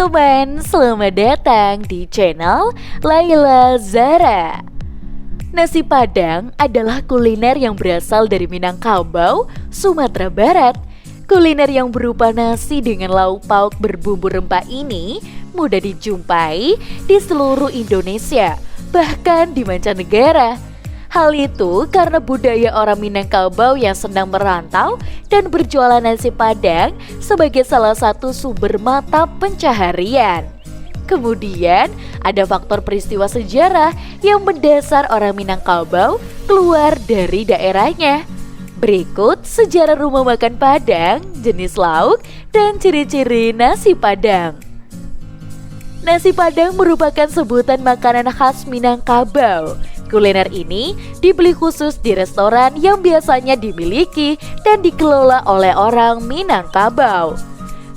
teman-teman, selamat datang di channel Laila Zara. Nasi Padang adalah kuliner yang berasal dari Minangkabau, Sumatera Barat. Kuliner yang berupa nasi dengan lauk pauk berbumbu rempah ini mudah dijumpai di seluruh Indonesia, bahkan di mancanegara. Hal itu karena budaya orang Minangkabau yang sedang merantau dan berjualan nasi Padang sebagai salah satu sumber mata pencaharian. Kemudian ada faktor peristiwa sejarah yang mendasar orang Minangkabau keluar dari daerahnya. Berikut sejarah rumah makan Padang, jenis lauk, dan ciri-ciri nasi Padang. Nasi Padang merupakan sebutan makanan khas Minangkabau. Kuliner ini dibeli khusus di restoran yang biasanya dimiliki dan dikelola oleh orang Minangkabau.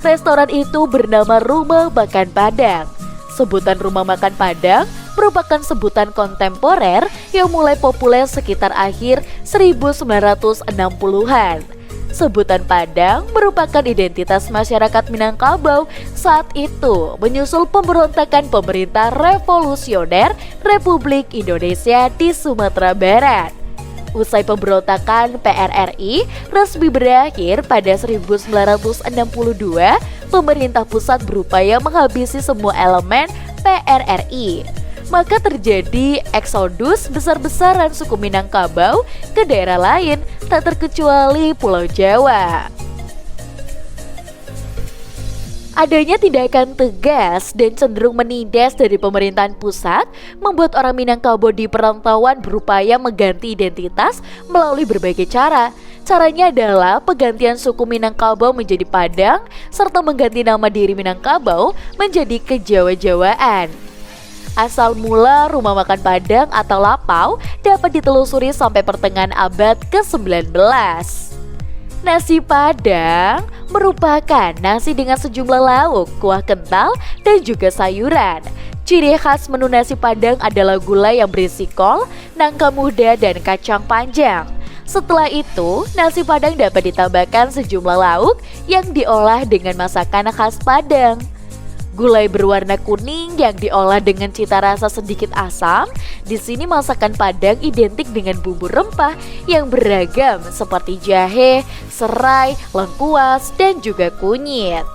Restoran itu bernama Rumah Makan Padang. Sebutan Rumah Makan Padang merupakan sebutan kontemporer yang mulai populer sekitar akhir 1960-an. Sebutan Padang merupakan identitas masyarakat Minangkabau saat itu menyusul pemberontakan pemerintah revolusioner Republik Indonesia di Sumatera Barat. Usai pemberontakan PRRI resmi berakhir pada 1962, pemerintah pusat berupaya menghabisi semua elemen PRRI. Maka terjadi eksodus besar-besaran suku Minangkabau ke daerah lain, tak terkecuali Pulau Jawa. Adanya tindakan tegas dan cenderung menindas dari pemerintahan pusat membuat orang Minangkabau di perantauan berupaya mengganti identitas melalui berbagai cara. Caranya adalah penggantian suku Minangkabau menjadi Padang serta mengganti nama diri Minangkabau menjadi Kejawa-Jawaan. Asal mula Rumah Makan Padang atau Lapau dapat ditelusuri sampai pertengahan abad ke-19. Nasi Padang merupakan nasi dengan sejumlah lauk, kuah kental, dan juga sayuran. Ciri khas menu nasi Padang adalah gulai yang berisi kol, nangka muda, dan kacang panjang. Setelah itu, nasi Padang dapat ditambahkan sejumlah lauk yang diolah dengan masakan khas Padang. Gulai berwarna kuning yang diolah dengan cita rasa sedikit asam. Di sini masakan Padang identik dengan bumbu rempah yang beragam seperti jahe, serai, lengkuas, dan juga kunyit.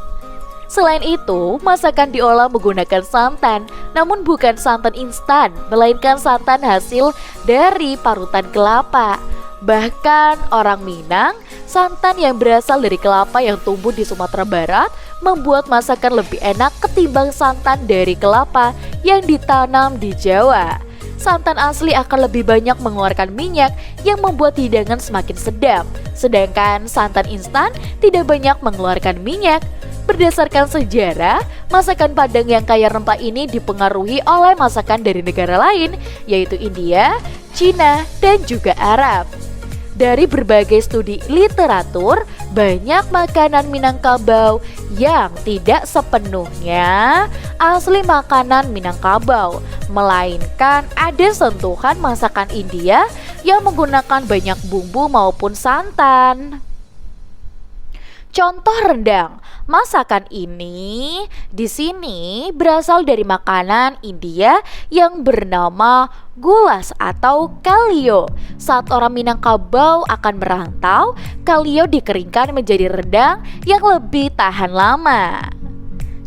Selain itu, masakan diolah menggunakan santan, namun bukan santan instan, melainkan santan hasil dari parutan kelapa. Bahkan orang Minang, santan yang berasal dari kelapa yang tumbuh di Sumatera Barat membuat masakan lebih enak ketimbang santan dari kelapa yang ditanam di Jawa. Santan asli akan lebih banyak mengeluarkan minyak yang membuat hidangan semakin sedap, sedangkan santan instan tidak banyak mengeluarkan minyak. Berdasarkan sejarah, masakan Padang yang kaya rempah ini dipengaruhi oleh masakan dari negara lain, yaitu India, Cina, dan juga Arab. Dari berbagai studi literatur, banyak makanan Minangkabau yang tidak sepenuhnya asli makanan Minangkabau, melainkan ada sentuhan masakan India yang menggunakan banyak bumbu maupun santan. Contoh rendang. Masakan ini di sini berasal dari makanan India yang bernama gulas atau kalio. Saat orang Minangkabau akan merantau, kalio dikeringkan menjadi rendang yang lebih tahan lama.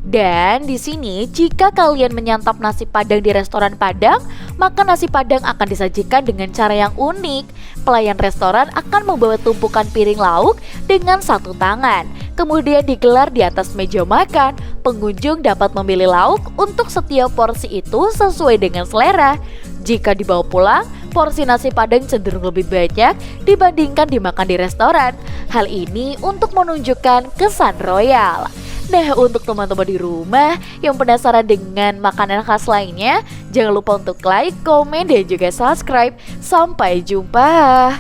Dan di sini jika kalian menyantap nasi Padang di restoran Padang, maka nasi Padang akan disajikan dengan cara yang unik. Pelayan restoran akan membawa tumpukan piring lauk dengan satu tangan, kemudian digelar di atas meja makan. Pengunjung dapat memilih lauk untuk setiap porsi itu sesuai dengan selera. Jika dibawa pulang, porsi nasi Padang cenderung lebih banyak dibandingkan dimakan di restoran. Hal ini untuk menunjukkan kesan royal. Nah, untuk teman-teman di rumah yang penasaran dengan makanan khas lainnya, jangan lupa untuk like, komen, dan juga subscribe. Sampai jumpa.